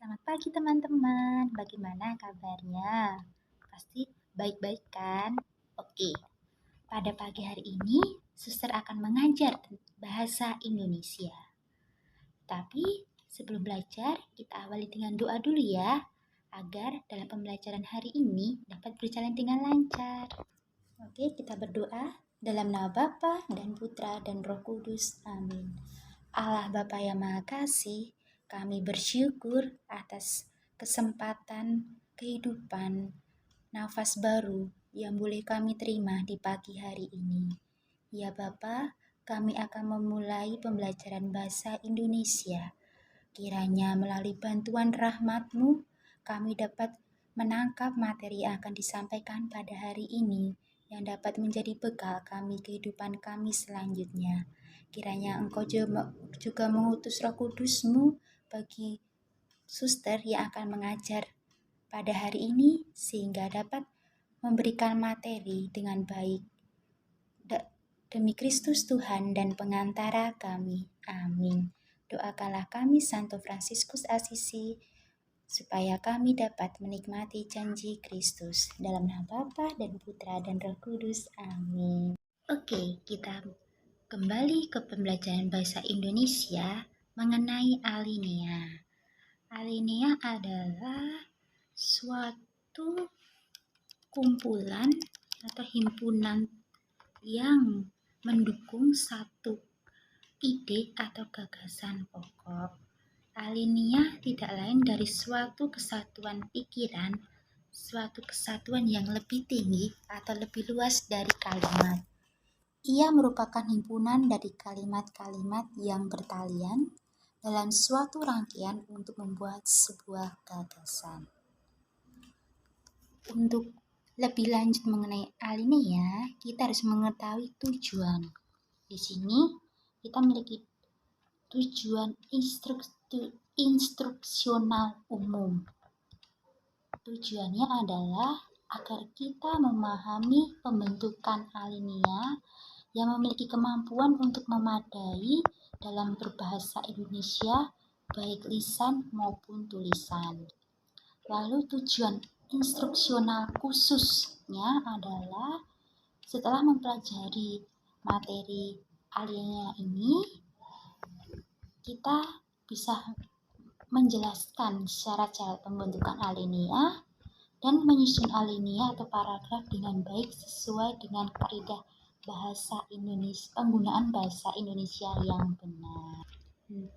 Selamat pagi teman-teman, bagaimana kabarnya? Pasti baik-baik kan? Oke, pada pagi hari ini suster akan mengajar bahasa Indonesia. Tapi sebelum belajar, kita awali dengan doa dulu ya, agar dalam pembelajaran hari ini dapat berjalan dengan lancar. Oke, kita berdoa dalam nama Bapa dan Putra dan Roh Kudus. Amin. Allah Bapa yang Maha Kasih, kami bersyukur atas kesempatan kehidupan, nafas baru yang boleh kami terima di pagi hari ini. Ya Bapa, kami akan memulai pembelajaran bahasa Indonesia. Kiranya melalui bantuan rahmat-Mu, kami dapat menangkap materi yang akan disampaikan pada hari ini, yang dapat menjadi bekal kami kehidupan kami selanjutnya. Kiranya Engkau juga mengutus Roh Kudus-Mu bagi suster yang akan mengajar pada hari ini, sehingga dapat memberikan materi dengan baik. Demi Kristus Tuhan dan pengantara kami. Amin. Doakanlah kami Santo Fransiskus Asisi, supaya kami dapat menikmati janji Kristus. Dalam nama Bapa dan Putra dan Roh Kudus. Amin. Oke, kita kembali ke pembelajaran bahasa Indonesia mengenai alinea. Alinea adalah suatu kumpulan atau himpunan yang mendukung satu ide atau gagasan pokok. Alinea tidak lain dari suatu kesatuan pikiran, suatu kesatuan yang lebih tinggi atau lebih luas dari kalimat. Ia merupakan himpunan dari kalimat-kalimat yang bertalian dalam suatu rangkaian untuk membuat sebuah gagasan. Untuk lebih lanjut mengenai alinea, kita harus mengetahui tujuan. Di sini kita memiliki tujuan instruksional umum. Tujuannya adalah agar kita memahami pembentukan alinea yang memiliki kemampuan untuk memadai dalam berbahasa Indonesia, baik lisan maupun tulisan. Lalu tujuan instruksional khususnya adalah setelah mempelajari materi alinea ini, kita bisa menjelaskan cara-cara pembentukan alinea dan menyusun alinea atau paragraf dengan baik sesuai dengan kaidah bahasa Indonesia, penggunaan bahasa Indonesia yang benar.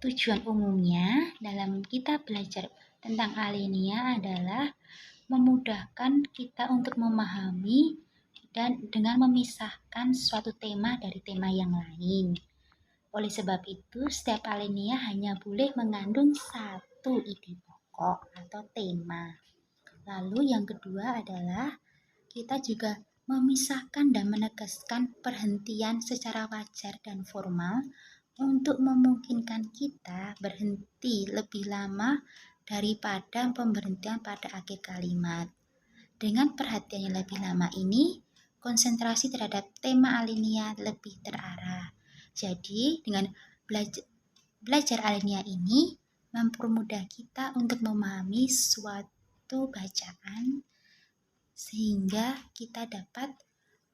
Tujuan umumnya dalam kita belajar tentang alinea adalah memudahkan kita untuk memahami dan dengan memisahkan suatu tema dari tema yang lain. Oleh sebab itu, setiap alinea hanya boleh mengandung satu ide pokok atau tema. Lalu yang kedua adalah kita juga memisahkan dan menegaskan perhentian secara wajar dan formal untuk memungkinkan kita berhenti lebih lama daripada pemberhentian pada akhir kalimat. Dengan perhatian yang lebih lama ini, konsentrasi terhadap tema alinea lebih terarah. Jadi, dengan belajar alinea ini mempermudah kita untuk memahami suatu bacaan sehingga kita dapat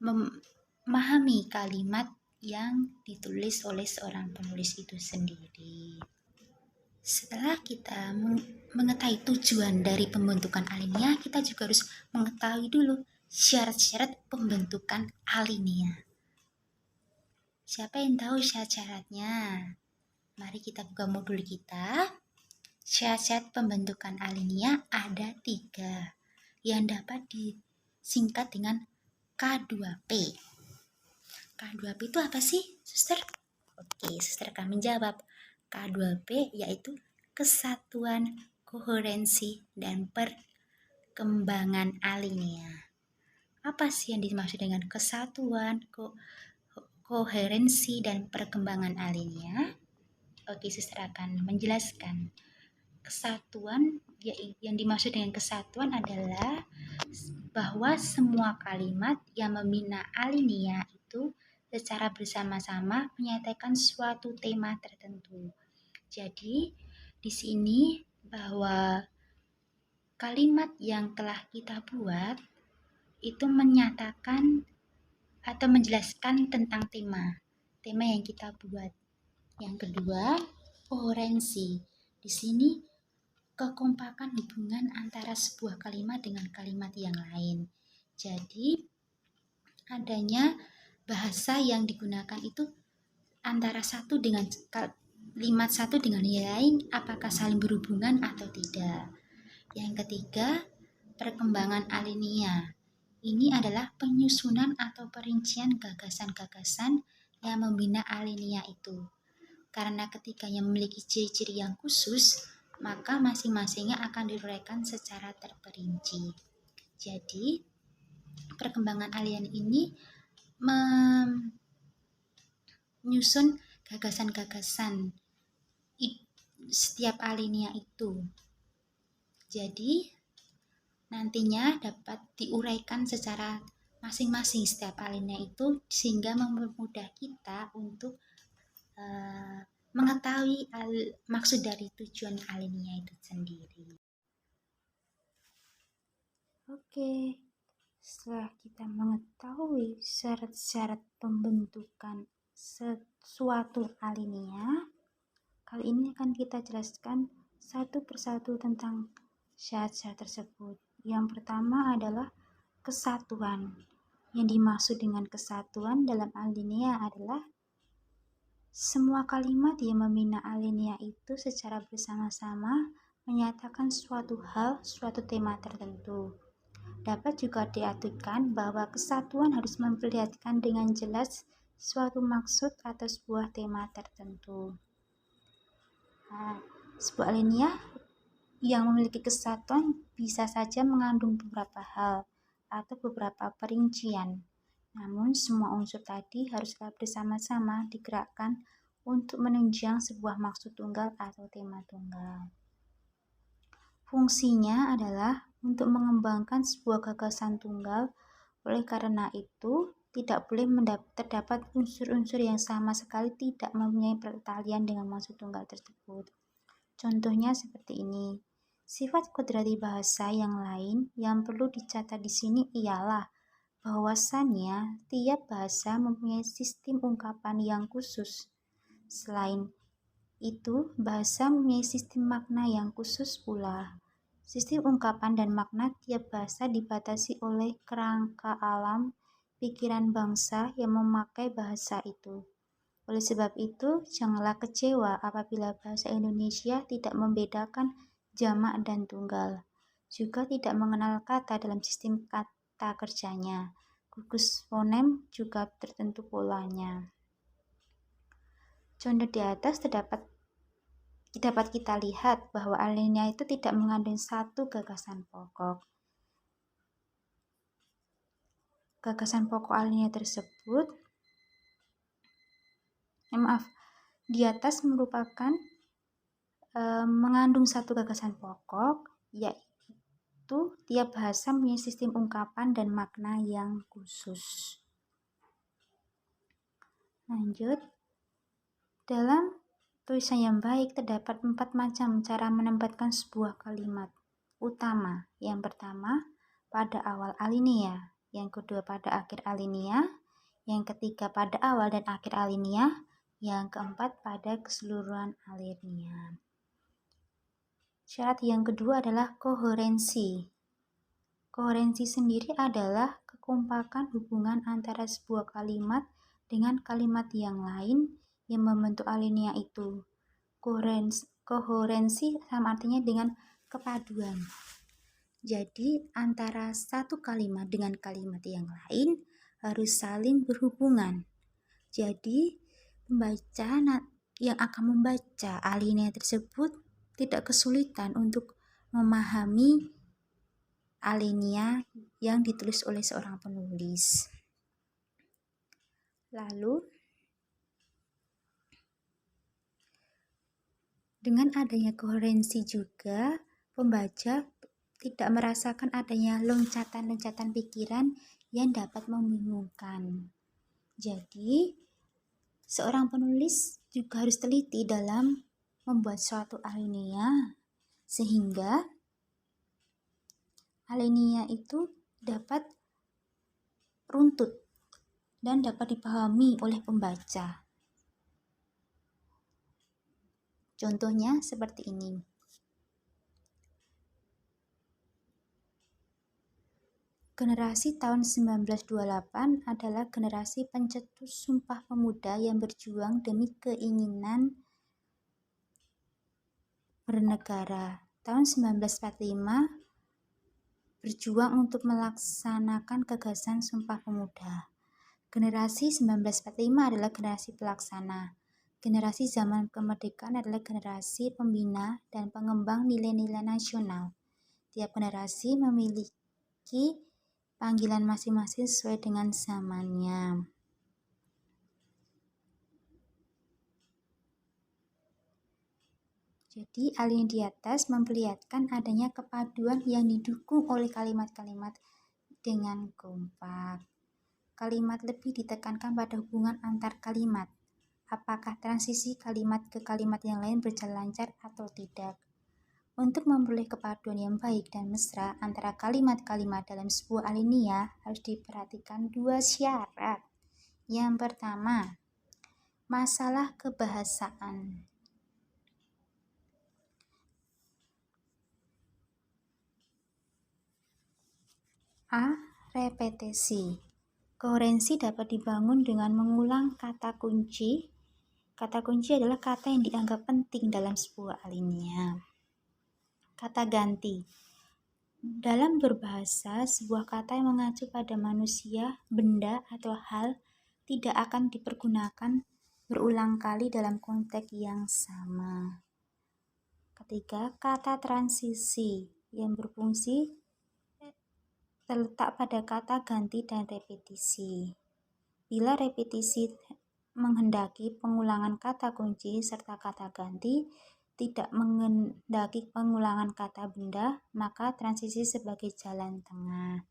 memahami kalimat yang ditulis oleh seorang penulis itu sendiri. Setelah kita mengetahui tujuan dari pembentukan alinea, kita juga harus mengetahui dulu syarat-syarat pembentukan alinea. Siapa yang tahu syarat-syaratnya? Mari kita buka modul kita. Syarat-syarat pembentukan alinea ada 3 yang dapat disingkat dengan K2P. K2P itu apa sih, suster? Oke, suster akan menjawab. K2P yaitu kesatuan, koherensi, dan perkembangan alinea. Apa sih yang dimaksud dengan kesatuan, koherensi, dan perkembangan alinea? Oke, suster akan menjelaskan. Kesatuan, yang dimaksud dengan kesatuan adalah bahwa semua kalimat yang membina alinea itu secara bersama-sama menyatakan suatu tema tertentu. Jadi, di sini bahwa kalimat yang telah kita buat itu menyatakan atau menjelaskan tentang tema yang kita buat. Yang kedua, koherensi. Di sini kekompakan hubungan antara sebuah kalimat dengan kalimat yang lain. Jadi, adanya bahasa yang digunakan itu antara kalimat satu dengan yang lain, apakah saling berhubungan atau tidak. Yang ketiga, perkembangan alinea. Ini adalah penyusunan atau perincian gagasan-gagasan yang membina alinea itu. Karena ketiganya memiliki ciri-ciri yang khusus, maka masing-masingnya akan diuraikan secara terperinci. Jadi, perkembangan alinea ini menyusun gagasan-gagasan setiap alinea itu. Jadi, nantinya dapat diuraikan secara masing-masing setiap alinea itu sehingga mempermudah kita untuk mengetahui maksud dari tujuan alinea itu sendiri. Oke, setelah kita mengetahui syarat-syarat pembentukan sesuatu alinea, kali ini akan kita jelaskan satu persatu tentang syarat-syarat tersebut. Yang pertama adalah kesatuan. Yang dimaksud dengan kesatuan dalam alinea adalah semua kalimat yang membina alinea itu secara bersama-sama menyatakan suatu hal, suatu tema tertentu. Dapat juga diartikan bahwa kesatuan harus memperlihatkan dengan jelas suatu maksud atau sebuah tema tertentu. Sebuah alinea yang memiliki kesatuan bisa saja mengandung beberapa hal atau beberapa perincian. Namun semua unsur tadi haruslah bersama-sama digerakkan untuk menunjang sebuah maksud tunggal atau tema tunggal. Fungsinya adalah untuk mengembangkan sebuah gagasan tunggal. Oleh karena itu, tidak boleh terdapat unsur-unsur yang sama sekali tidak mempunyai peralihan dengan maksud tunggal tersebut. Contohnya seperti ini. Sifat kodrati bahasa yang lain yang perlu dicatat di sini ialah bahwasannya tiap bahasa mempunyai sistem ungkapan yang khusus. Selain itu, bahasa mempunyai sistem makna yang khusus pula. Sistem ungkapan dan makna tiap bahasa dibatasi oleh kerangka alam pikiran bangsa yang memakai bahasa itu. Oleh sebab itu, janganlah kecewa apabila bahasa Indonesia tidak membedakan jamak dan tunggal, juga tidak mengenal kata dalam sistem kata kerjanya. Gugus fonem juga tertentu polanya. Contoh di atas dapat kita lihat bahwa alinea itu tidak mengandung satu gagasan pokok. Gagasan pokok alinea tersebut di atas merupakan mengandung satu gagasan pokok, yaitu tiap bahasa mempunyai sistem ungkapan dan makna yang khusus. Lanjut, dalam tulisan yang baik terdapat 4 macam cara menempatkan sebuah kalimat utama. Yang pertama, pada awal alinea. Yang kedua, pada akhir alinea. Yang ketiga, pada awal dan akhir alinea. Yang keempat, pada keseluruhan alinea. Syarat yang kedua adalah koherensi. Koherensi sendiri adalah kekompakan hubungan antara sebuah kalimat dengan kalimat yang lain yang membentuk alinea itu. Koherensi sama artinya dengan kepaduan. Jadi antara satu kalimat dengan kalimat yang lain harus saling berhubungan. Jadi pembaca yang akan membaca alinea tersebut tidak kesulitan untuk memahami alinea yang ditulis oleh seorang penulis. Lalu, dengan adanya koherensi juga, pembaca tidak merasakan adanya loncatan-loncatan pikiran yang dapat membingungkan. Jadi, seorang penulis juga harus teliti dalam membuat suatu alinea sehingga alinea itu dapat runtut dan dapat dipahami oleh pembaca. Contohnya seperti ini. Generasi tahun 1928 adalah generasi pencetus Sumpah Pemuda yang berjuang demi keinginan bernegara. Tahun 1945 berjuang untuk melaksanakan gagasan Sumpah Pemuda. Generasi 1945 adalah generasi pelaksana. Generasi zaman kemerdekaan adalah generasi pembina dan pengembang nilai-nilai nasional. Tiap generasi memiliki panggilan masing-masing sesuai dengan zamannya. Jadi, alinea di atas memperlihatkan adanya kepaduan yang didukung oleh kalimat-kalimat dengan kompak. Kalimat lebih ditekankan pada hubungan antar kalimat. Apakah transisi kalimat ke kalimat yang lain berjalan lancar atau tidak? Untuk memperoleh kepaduan yang baik dan mesra antara kalimat-kalimat dalam sebuah alinea harus diperhatikan dua syarat. Yang pertama, masalah kebahasaan. A. Repetisi. Koherensi dapat dibangun dengan mengulang kata kunci. Kata kunci adalah kata yang dianggap penting dalam sebuah alinea. Kata ganti. Dalam berbahasa, sebuah kata yang mengacu pada manusia, benda, atau hal tidak akan dipergunakan berulang kali dalam konteks yang sama. Ketiga, kata transisi yang berfungsi terletak pada kata ganti dan repetisi. Bila repetisi menghendaki pengulangan kata kunci serta kata ganti, tidak menghendaki pengulangan kata benda, maka transisi sebagai jalan tengah.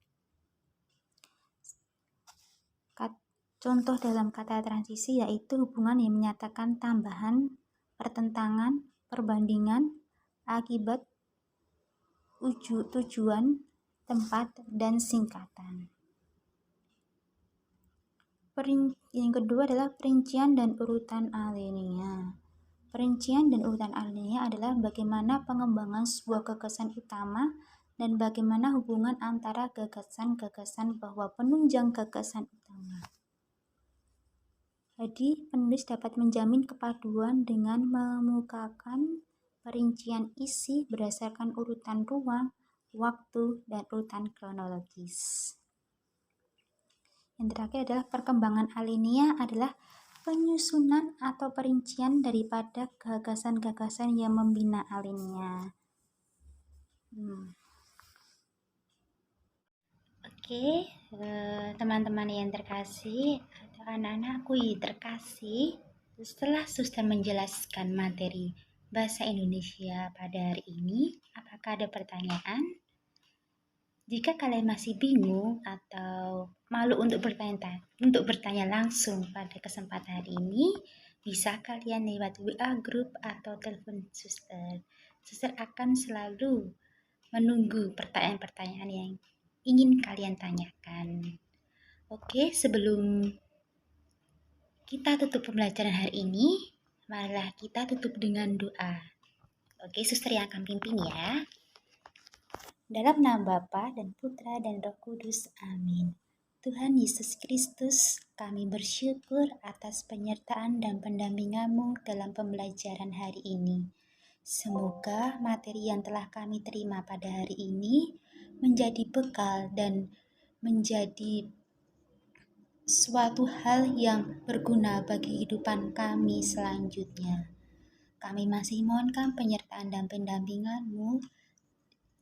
Contoh dalam kata transisi yaitu hubungan yang menyatakan tambahan, pertentangan, perbandingan, akibat, tujuan, tempat, dan singkatan. Yang kedua adalah perincian dan urutan alinea. Perincian dan urutan alinea adalah bagaimana pengembangan sebuah gagasan utama dan bagaimana hubungan antara gagasan-gagasan bahwa penunjang gagasan utama. Jadi, penulis dapat menjamin kepaduan dengan memukakan perincian isi berdasarkan urutan ruang, waktu, dan urutan kronologis. Yang terakhir adalah perkembangan alinea adalah penyusunan atau perincian daripada gagasan-gagasan yang membina alinea. Oke, teman-teman yang terkasih atau anak-anakku yang terkasih, setelah Suster menjelaskan materi bahasa Indonesia pada hari ini, apakah ada pertanyaan? Jika kalian masih bingung atau malu untuk bertanya langsung pada kesempatan hari ini, bisa kalian lewat WA group atau telepon Suster. Suster akan selalu menunggu pertanyaan-pertanyaan yang ingin kalian tanyakan. Oke, sebelum kita tutup pembelajaran hari ini, marilah kita tutup dengan doa. Oke, Suster yang akan pimpin ya. Dalam nama Bapa dan Putra dan Roh Kudus. Amin. Tuhan Yesus Kristus, kami bersyukur atas penyertaan dan pendampingan-Mu dalam pembelajaran hari ini. Semoga materi yang telah kami terima pada hari ini menjadi bekal dan menjadi suatu hal yang berguna bagi kehidupan kami selanjutnya. Kami masih mohonkan penyertaan dan pendampingan-Mu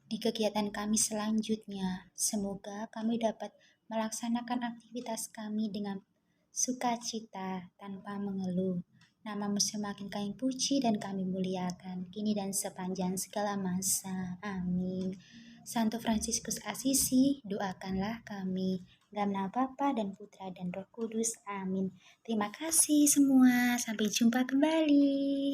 di kegiatan kami selanjutnya. Semoga kami dapat melaksanakan aktivitas kami dengan sukacita tanpa mengeluh. Nama-Mu semakin kami puji dan kami muliakan, kini dan sepanjang segala masa. Amin. Santo Fransiskus Asisi, doakanlah kami. Dalam nama Bapa dan Putra dan Roh Kudus. Amin. Terima kasih semua. Sampai jumpa kembali.